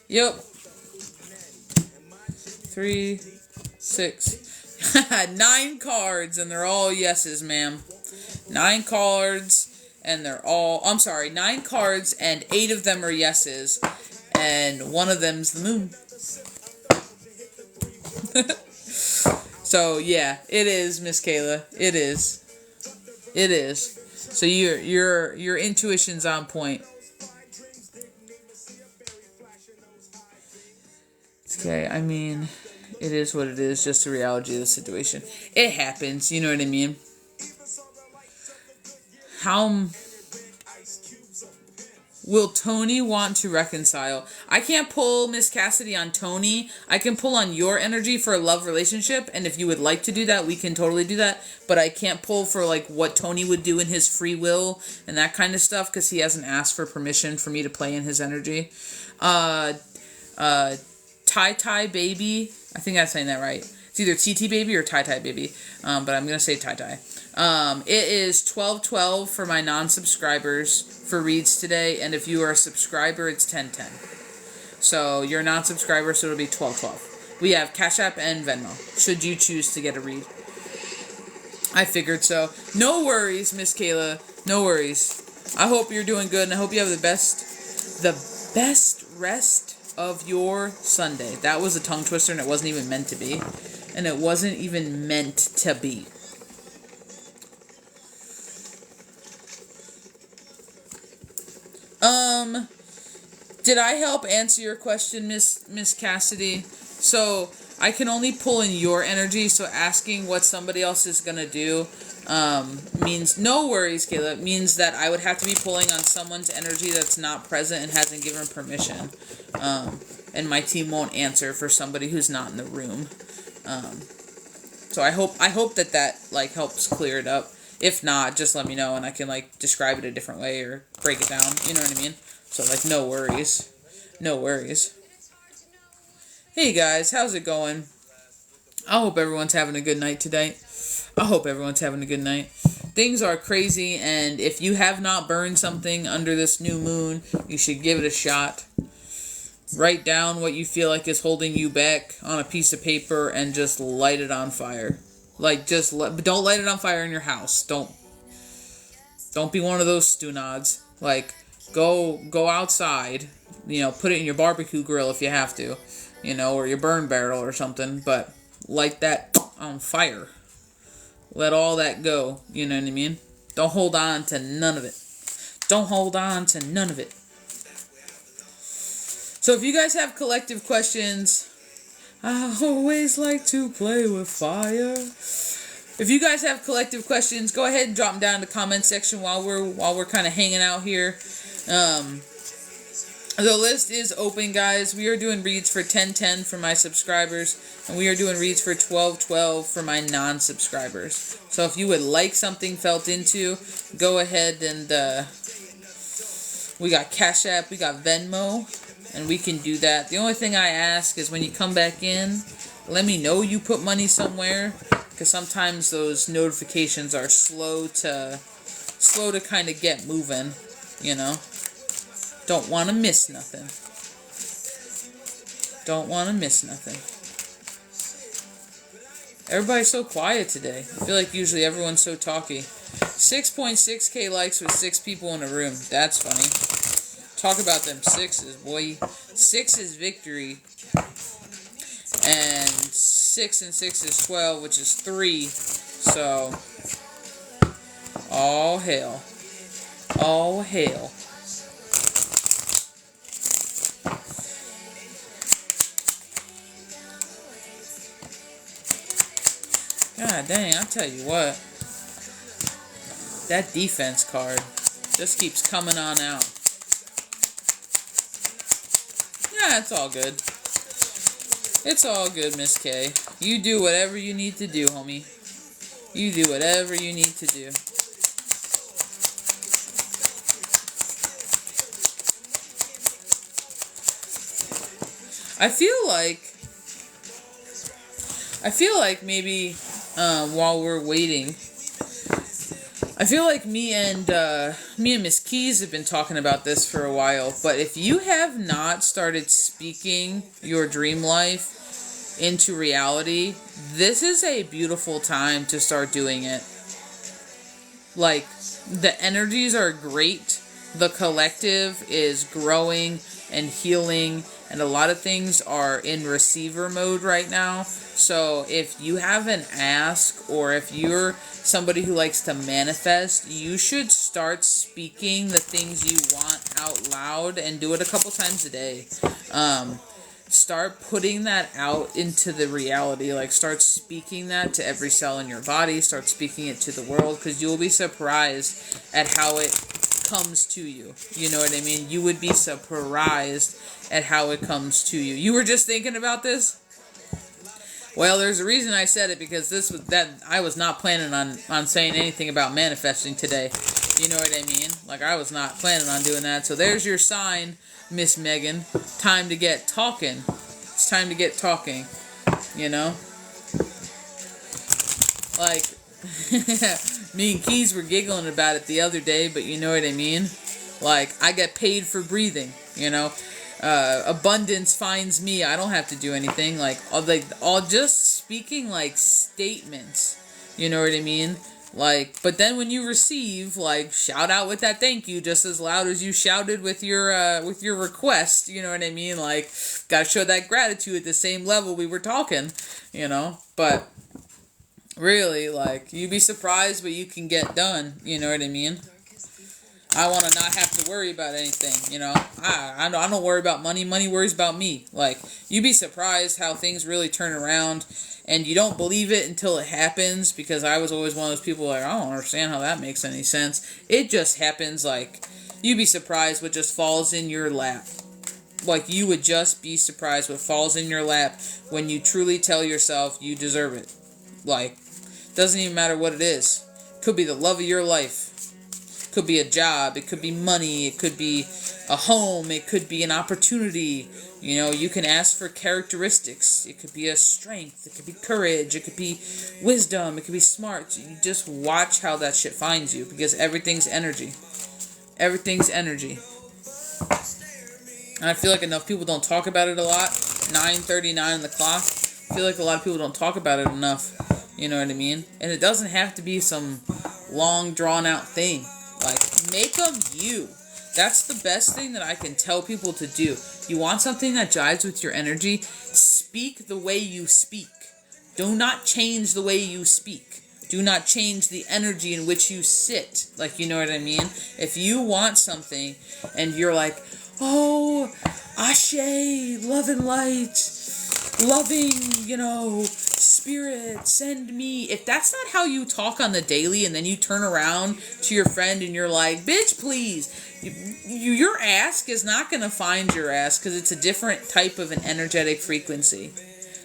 Yep. 3, 6, 9 cards, and they're all yeses, ma'am. 9 cards, and they're all... I'm sorry, 9 cards, and 8 of them are yeses, and one of them's the moon. So, yeah, it is, Miss Kayla. It is. It is. So your intuition's on point. Okay, I mean, it is what it is, just the reality of the situation. It happens, you know what I mean? How will Tony want to reconcile? I can't pull Miss Cassidy on Tony. I can pull on your energy for a love relationship, and if you would like to do that, we can totally do that. But I can't pull for like what Tony would do in his free will and that kind of stuff, because he hasn't asked for permission for me to play in his energy. Tai Baby. I think I'm saying that right. It's either TT Baby or Tai Baby. But I'm going to say Tai. It is 12/12 for my non-subscribers for reads today. And if you are a subscriber, it's 10/10. So you're a non-subscriber, so it'll be 12/12. We have Cash App and Venmo, should you choose to get a read. I figured so. No worries, Miss Kayla. No worries. I hope you're doing good, and I hope you have the best rest of your Sunday. That was a tongue twister, and it wasn't even meant to be. And it wasn't even meant to be. Did I help answer your question, Miss Cassidy? So, I can only pull in your energy, so asking what somebody else is gonna do means, no worries, Kayla, means that I would have to be pulling on someone's energy that's not present and hasn't given permission. And my team won't answer for somebody who's not in the room. So I hope that like helps clear it up. If not, just let me know and I can like describe it a different way or break it down. You know what I mean? So like no worries. No worries. Hey guys, how's it going? I hope everyone's having a good night tonight. I hope everyone's having a good night. Things are crazy, and if you have not burned something under this new moon, you should give it a shot. Write down what you feel like is holding you back on a piece of paper and just light it on fire. Like, don't light it on fire in your house. Don't be one of those stunads. Like, go outside, put it in your barbecue grill if you have to, or your burn barrel or something, but light that on fire. Let all that go, you know what I mean? Don't hold on to none of it. Don't hold on to none of it. So if you guys have collective questions, I always like to play with fire. If you guys have collective questions, go ahead and drop them down in the comment section while we're kind of hanging out here. The list is open, guys. We are doing reads for 10/10 for my subscribers, and we are doing reads for 12/12 for my non-subscribers. So if you would like something felt into, go ahead and We got Cash App, we got Venmo, and we can do that. The only thing I ask is when you come back in, let me know you put money somewhere, because sometimes those notifications are slow to kind of get moving, you know. Don't want to miss nothing. Don't want to miss nothing. Everybody's so quiet today. I feel like usually everyone's so talky. 6.6K likes with 6 people in a room. That's funny. Talk about them sixes, boy. 6 is victory. And 6 and 6 is 12, which is 3. So, all hail. All hail. God dang, I'll tell you what. That defense card just keeps coming on out. Yeah, it's all good. It's all good, Miss K. You do whatever you need to do, homie. You do whatever you need to do. I feel like maybe while we're waiting, I feel like me and Miss Keys have been talking about this for a while, but if you have not started speaking your dream life into reality, this is a beautiful time to start doing it. Like, the energies are great, the collective is growing and healing, and a lot of things are in receiver mode right now. So if you have an ask, or if you're somebody who likes to manifest, you should start speaking the things you want out loud and do it a couple times a day. Start putting that out into the reality. Like, start speaking that to every cell in your body. Start speaking it to the world, because you will be surprised at how it comes to you. You know what I mean? You would be surprised at how it comes to you. You were just thinking about this? Well, there's a reason I said it, because I was not planning on saying anything about manifesting today. You know what I mean? Like, I was not planning on doing that. So there's your sign, Miss Megan. Time to get talking. It's time to get talking. You know? Like, me and Keys were giggling about it the other day, but you know what I mean? Like, I get paid for breathing, you know? Abundance finds me. I don't have to do anything. Like, all just speaking like statements. You know what I mean? Like, but then when you receive, like, shout out with that thank you just as loud as you shouted with your request. You know what I mean? Like, gotta show that gratitude at the same level we were talking. You know, but really, like, you'd be surprised what you can get done. You know what I mean? I want to not have to worry about anything, you know. I don't worry about money. Money worries about me. Like, you'd be surprised how things really turn around, and you don't believe it until it happens, because I was always one of those people like, I don't understand how that makes any sense. It just happens. Like, you'd be surprised what just falls in your lap. Like, you would just be surprised what falls in your lap when you truly tell yourself you deserve it. Like, doesn't even matter what it is. Could be the love of your life. Could be a job, it could be money, it could be a home, it could be an opportunity. You know, you can ask for characteristics. It could be a strength, it could be courage, it could be wisdom, it could be smart. You just watch how that shit finds you, because everything's energy. Everything's energy. And I feel like enough people don't talk about it a lot. 9:39 on the clock. I feel like a lot of people don't talk about it enough. You know what I mean? And it doesn't have to be some long drawn out thing. Like, make them you. That's the best thing that I can tell people to do. You want something that jives with your energy? Speak the way you speak. Do not change the way you speak. Do not change the energy in which you sit. Like, you know what I mean? If you want something and you're like, oh, Ashe, love and light, loving, you know, spirit, send me. If that's not how you talk on the daily, and then you turn around to your friend and you're like, bitch, please, your ask is not going to find your ask, because it's a different type of an energetic frequency.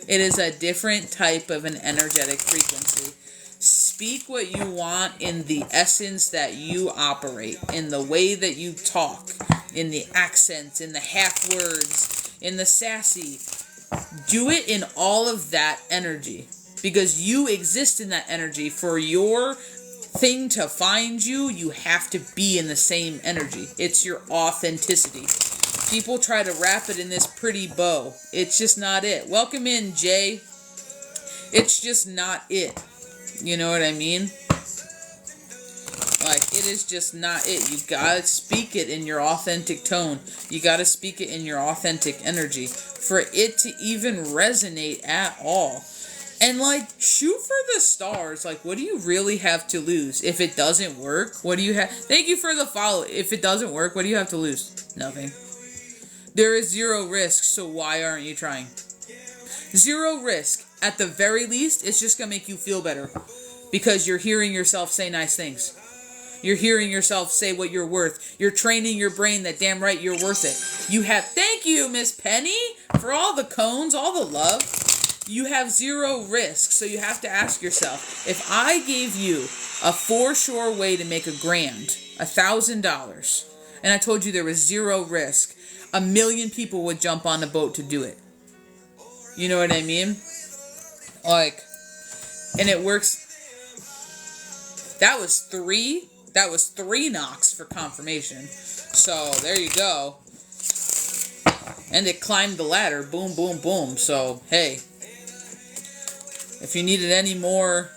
It is a different type of an energetic frequency. Speak what you want in the essence that you operate, in the way that you talk. in the accents, in the half words, in the sassy. Do it in all of that energy, because you exist in that energy. For your thing to find you, you have to be in the same energy. It's your authenticity. People try to wrap it in this pretty bow. It's just not it. Welcome in, Jay. It's just not it. You know what I mean? Like, it is just not it. You gotta speak it in your authentic tone. You gotta speak it in your authentic energy for it to even resonate at all. And, like, shoot for the stars. Like, what do you really have to lose? If it doesn't work, what do you have? Thank you for the follow. If it doesn't work, what do you have to lose? Nothing. There is zero risk, so why aren't you trying? Zero risk. At the very least, it's just gonna make you feel better. Because you're hearing yourself say nice things. You're hearing yourself say what you're worth. You're training your brain that damn right you're worth it. You have, thank you, Miss Penny, for all the cones, all the love. You have zero risk, so you have to ask yourself, if I gave you a for sure way to make $1,000, $1,000, and I told you there was zero risk, 1 million people would jump on a boat to do it. You know what I mean? Like, and it works. That was three knocks for confirmation. So, there you go. And it climbed the ladder. Boom, boom, boom. So, hey. If you needed any more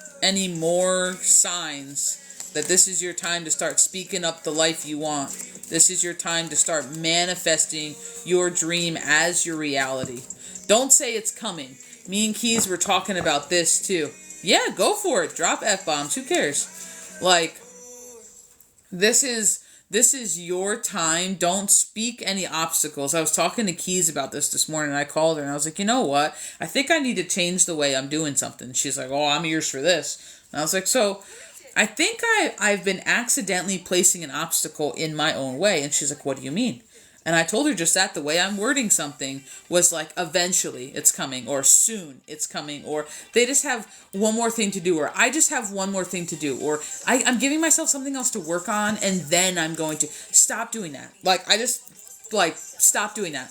signs that this is your time to start speaking up the life you want. This is your time to start manifesting your dream as your reality. Don't say it's coming. Me and Keys were talking about this too. Yeah, go for it. Drop F-bombs. Who cares? Like, this is your time. Don't speak any obstacles. I was talking to Keys about this morning. I called her and I was like, you know what? I think I need to change the way I'm doing something. She's like, oh, I'm yours for this. And I was like, so I think I've been accidentally placing an obstacle in my own way. And she's like, what do you mean? And I told her just that the way I'm wording something was like, eventually it's coming, or soon it's coming, or they just have one more thing to do, or I just have one more thing to do, or I'm giving myself something else to work on, and then I'm going to stop doing that. Like, stop doing that.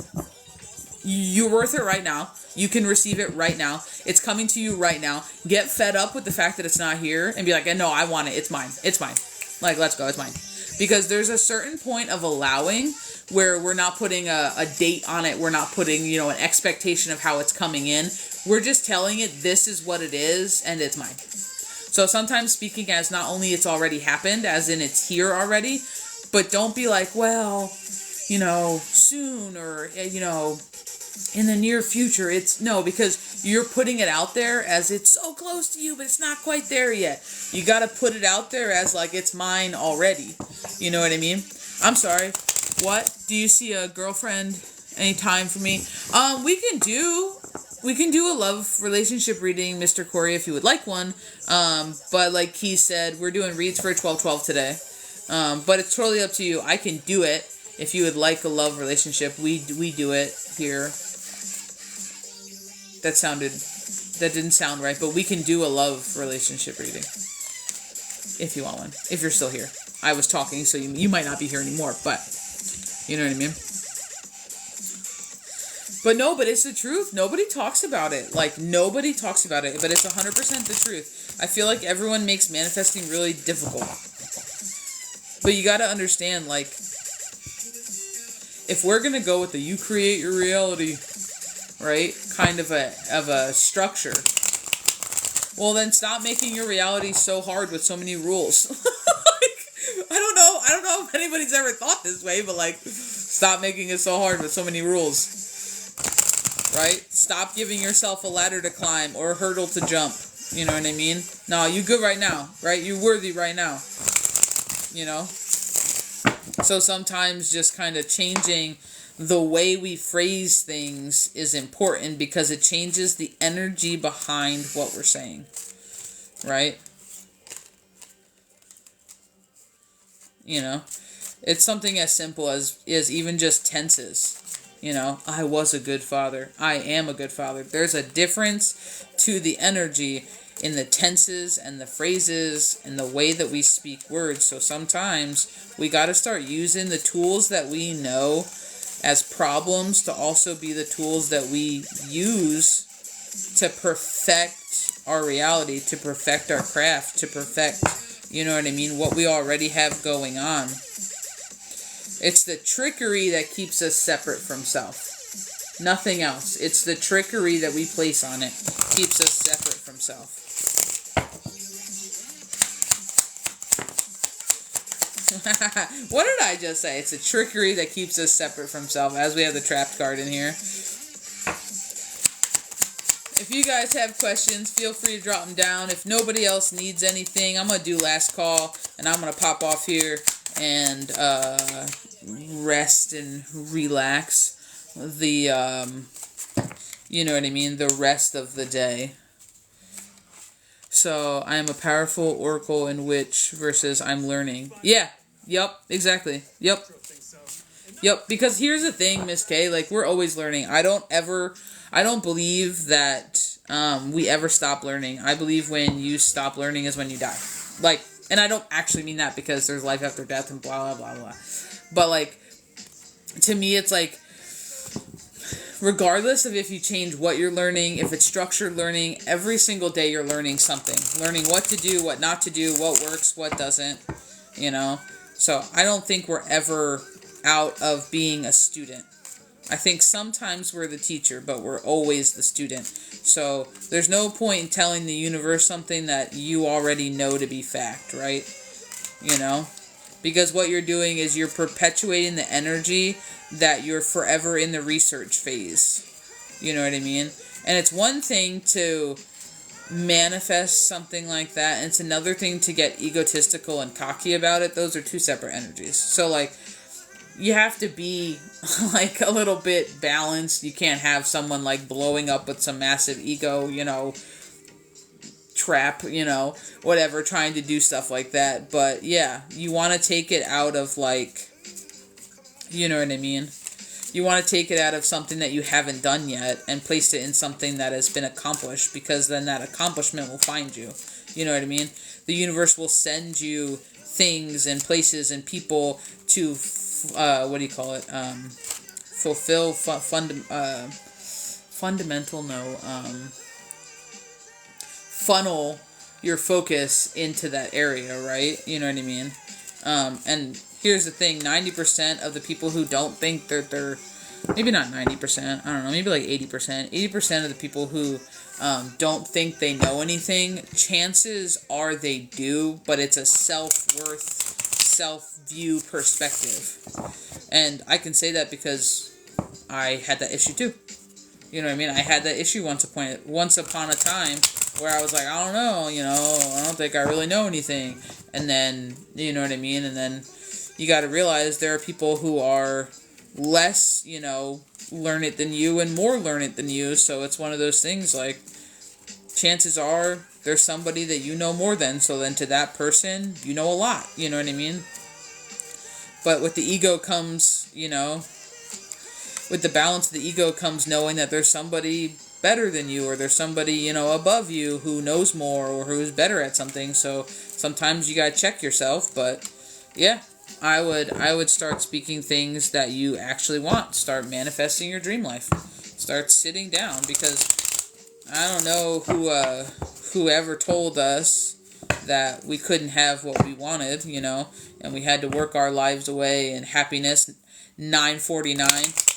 You're worth it right now. You can receive it right now. It's coming to you right now. Get fed up with the fact that it's not here and be like, no, I want it. It's mine. It's mine. Like, let's go. It's mine. Because there's a certain point of allowing where we're not putting a date on it. We're not putting, an expectation of how it's coming in. We're just telling it this is what it is and it's mine. So sometimes speaking as not only it's already happened, as in it's here already, but don't be like, well, soon or, in the near future. Because you're putting it out there as it's so close to you, but it's not quite there yet. You got to put it out there as like it's mine already. You know what I mean? I'm sorry. What? Do you see a girlfriend anytime for me? We can do a love relationship reading, Mr. Corey, if you would like one. But like he said, we're doing reads for 12/12 today. But it's totally up to you. I can do it if you would like a love relationship. We do it here. That didn't sound right, but we can do a love relationship reading if you want one. If you're still here. I was talking, so you might not be here anymore, but you know what I mean? But it's the truth. Nobody talks about it. Like, nobody talks about it, but it's 100% the truth. I feel like everyone makes manifesting really difficult. But you gotta understand, like, if we're gonna go with the you create your reality, right, kind of a structure, well then stop making your reality so hard with so many rules. I don't know if anybody's ever thought this way, but like, stop making it so hard with so many rules. Right? Stop giving yourself a ladder to climb or a hurdle to jump. You know what I mean? No, you good right now, right? You're worthy right now. So sometimes just kind of changing the way we phrase things is important because it changes the energy behind what we're saying. Right? It's something as simple as even just tenses. I was a good father. I am a good father. There's a difference to the energy in the tenses and the phrases and the way that we speak words. So sometimes we got to start using the tools that we know as problems to also be the tools that we use to perfect our reality, to perfect our craft, to perfect, you know what I mean, what we already have going on. It's the trickery that keeps us separate from self. Nothing else. It's the trickery that we place on it. Keeps us separate from self. What did I just say? It's a trickery that keeps us separate from self, as we have the trapped card in here. If you guys have questions, feel free to drop them down. If nobody else needs anything, I'm going to do last call, and I'm going to pop off here and rest and relax the, you know what I mean, the rest of the day. So, I am a powerful oracle and witch versus I'm learning. Yeah. Yep. Exactly. Yep. Yep. Because here's the thing, Miss K. Like, we're always learning. I don't believe that we ever stop learning. I believe when you stop learning is when you die. Like, and I don't actually mean that because there's life after death and blah, blah, blah, blah. But, like, to me, it's like, regardless of if you change what you're learning, if it's structured learning, every single day you're learning something. Learning what to do, what not to do, what works, what doesn't, you know. So I don't think we're ever out of being a student. I think sometimes we're the teacher, but we're always the student. So there's no point in telling the universe something that you already know to be fact, right? You know? Because what you're doing is you're perpetuating the energy that you're forever in the research phase. You know what I mean? And it's one thing to manifest something like that, and it's another thing to get egotistical and cocky about it. Those are two separate energies. So, like, you have to be, like, a little bit balanced. You can't have someone, like, blowing up with some massive ego, you know, trap, you know, whatever, trying to do stuff like that. But, yeah, you want to take it out of, like, you know what I mean? You want to take it out of something that you haven't done yet and place it in something that has been accomplished, because then that accomplishment will find you. You know what I mean? The universe will send you things and places and people to, what do you call it? Fulfill, funnel your focus into that area, right? You know what I mean? And here's the thing, 90% of the people who don't think they're maybe not 90%, I don't know, maybe like 80%. 80% of the people who don't think they know anything, chances are they do, but it's a self-worth, self-view perspective. And I can say that because I had that issue too. You know what I mean? I had that issue once upon a time where I was like, I don't know, you know, I don't think I really know anything. And then, you know what I mean? And then you got to realize there are people who are less, you know, learned than you and more learned than you. So it's one of those things, like, chances are there's somebody that you know more than. So then to that person, you know a lot. You know what I mean? But with the ego comes, you know, with the balance of the ego comes knowing that there's somebody better than you, or there's somebody, you know, above you who knows more or who's better at something. So sometimes you gotta check yourself. But yeah, I would start speaking things that you actually want. Start manifesting your dream life. Start sitting down, because I don't know whoever told us that we couldn't have what we wanted, you know, and we had to work our lives away, and happiness 949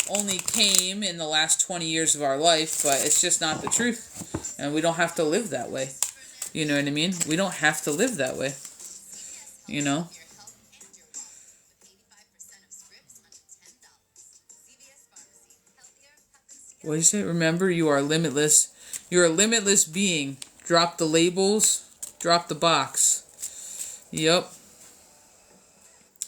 only came in the last 20 years of our life. But it's just not the truth, and we don't have to live that way. You know what I mean? We don't have to live that way, you know. What is it? Remember, you are limitless. You're a limitless being. Drop the labels. Drop the box. Yep.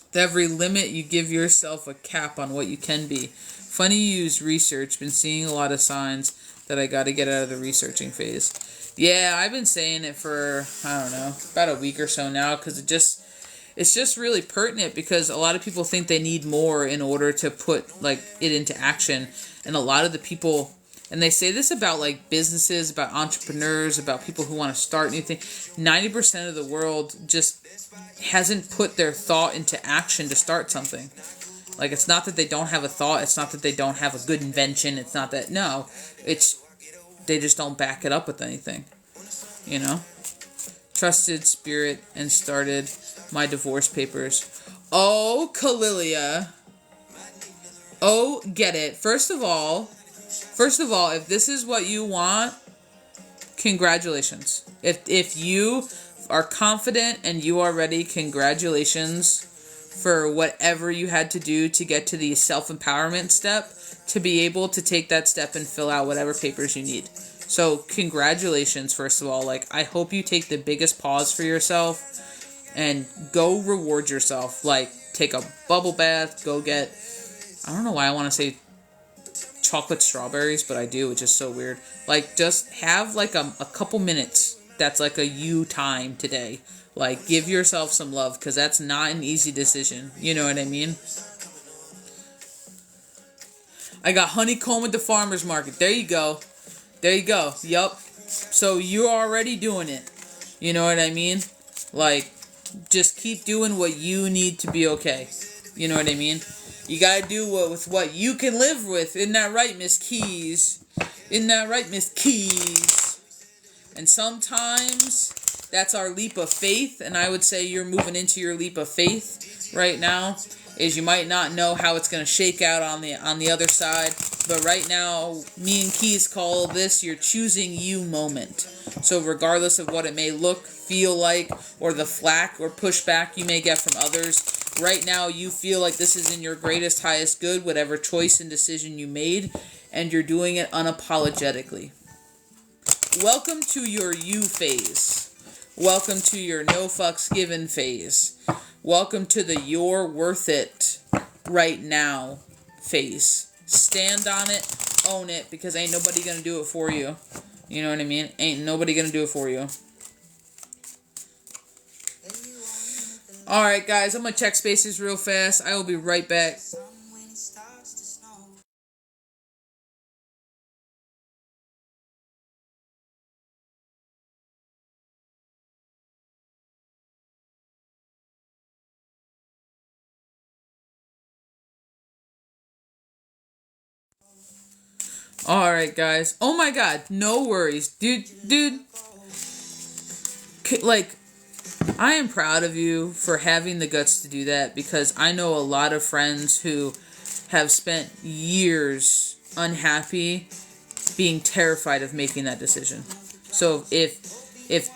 With every limit, you give yourself a cap on what you can be. Funny you use research. Been seeing a lot of signs that I got to get out of the researching phase. Yeah, I've been saying it for, I don't know, about a week or so now, because it's just really pertinent, because a lot of people think they need more in order to put, like, it into action. And a lot of the people And they say this about like businesses, about entrepreneurs, about people who want to start new things. 90% of the world just hasn't put their thought into action to start something. Like, it's not that they don't have a thought. It's not that they don't have a good invention. It's not that, no. It's, they just don't back it up with anything. You know? Trusted spirit and started my divorce papers. Oh, Kalilia. Oh, get it. First of all, if this is what you want, congratulations. If you are confident and you are ready, congratulations for whatever you had to do to get to the self-empowerment step, to be able to take that step and fill out whatever papers you need. So congratulations, first of all. Like, I hope you take the biggest pause for yourself and go reward yourself. Like, take a bubble bath, go get, I don't know why I want to say chocolate strawberries, but I do, which is so weird. Like, just have like a couple minutes that's like a you time today. Like, give yourself some love, because that's not an easy decision. You know what I mean? I got honeycomb at the farmer's market. There you go. There you go. Yup. So you're already doing it. You know what I mean? Like, just keep doing what you need to be okay. You know what I mean? You gotta do with what you can live with. Isn't that right, Miss Keys? Isn't that right, Miss Keys? And sometimes that's our leap of faith. And I would say you're moving into your leap of faith right now. Is you might not know how it's going to shake out on the other side. But right now, me and Keys call this your choosing you moment. So regardless of what it may look, feel like, or the flack or pushback you may get from others, right now you feel like this is in your greatest, highest good, whatever choice and decision you made, and you're doing it unapologetically. Welcome to your you phase. Welcome to your no fucks given phase. Welcome to the you're worth it right now phase. Stand on it, own it, because ain't nobody gonna do it for you. You know what I mean? Ain't nobody gonna do it for you. Alright guys, I'm gonna check spaces real fast. I will be right back. Alright guys. Oh my god, no worries. Dude, like, I am proud of you for having the guts to do that, because I know a lot of friends who have spent years unhappy, being terrified of making that decision. So if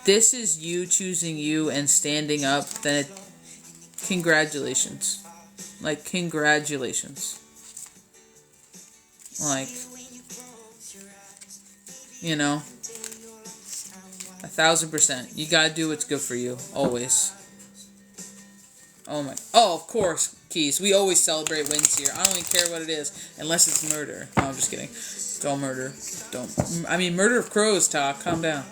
this is you choosing you and standing up, then congratulations. Like, congratulations. Like, you know, 1,000%. You gotta do what's good for you, always. Oh, of course, Keys. We always celebrate wins here. I don't even care what it is, unless it's murder. No, I'm just kidding. Don't murder. Murder of crows, talk. Calm down.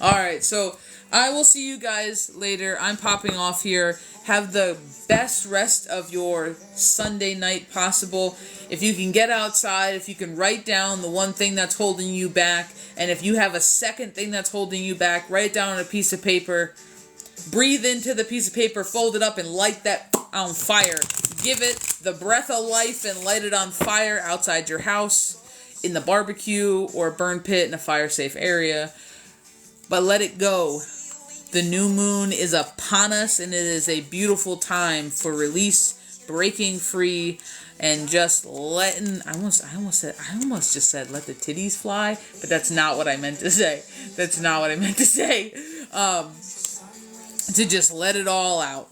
Alright, so I will see you guys later. I'm popping off here. Have the best rest of your Sunday night possible. If you can get outside, if you can write down the one thing that's holding you back, and if you have a second thing that's holding you back, write it down on a piece of paper. Breathe into the piece of paper, fold it up, and light that on fire. Give it the breath of life and light it on fire outside your house, in the barbecue, or burn pit in a fire-safe area. But let it go. The new moon is upon us, and it is a beautiful time for release, breaking free, and just letting, I almost just said let the titties fly, but that's not what I meant to say. That's not what I meant to say. To just let it all out.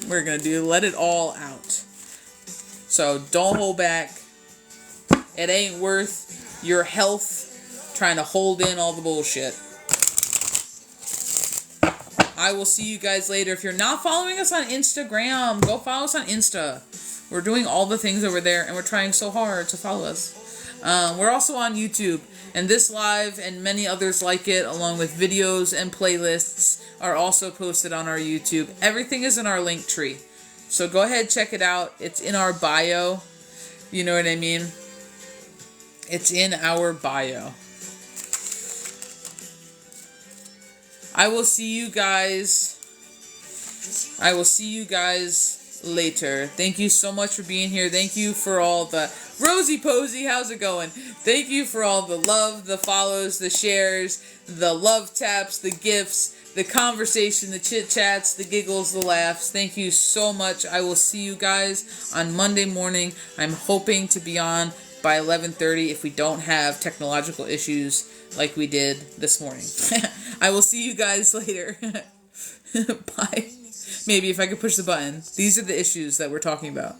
We're going to do let it all out. So don't hold back. It ain't worth your health trying to hold in all the bullshit. I will see you guys later. If you're not following us on Instagram, go follow us on Insta. We're doing all the things over there, and we're trying so hard to follow us. We're also on YouTube, and this live and many others like it, along with videos and playlists, are also posted on our YouTube. Everything is in our link tree. So go ahead, check it out. It's in our bio. You know what I mean? It's in our bio. I will see you guys later. Thank you so much for being here. Thank you for all the Rosie Posey, how's it going? Thank you for all the love, the follows, the shares, the love taps, the gifts, the conversation, the chit chats, the giggles, the laughs. Thank you so much. I will see you guys on Monday morning. I'm hoping to be on by 11:30 if we don't have technological issues like we did this morning. I will see you guys later. Bye. Maybe if I could push the button. These are the issues that we're talking about.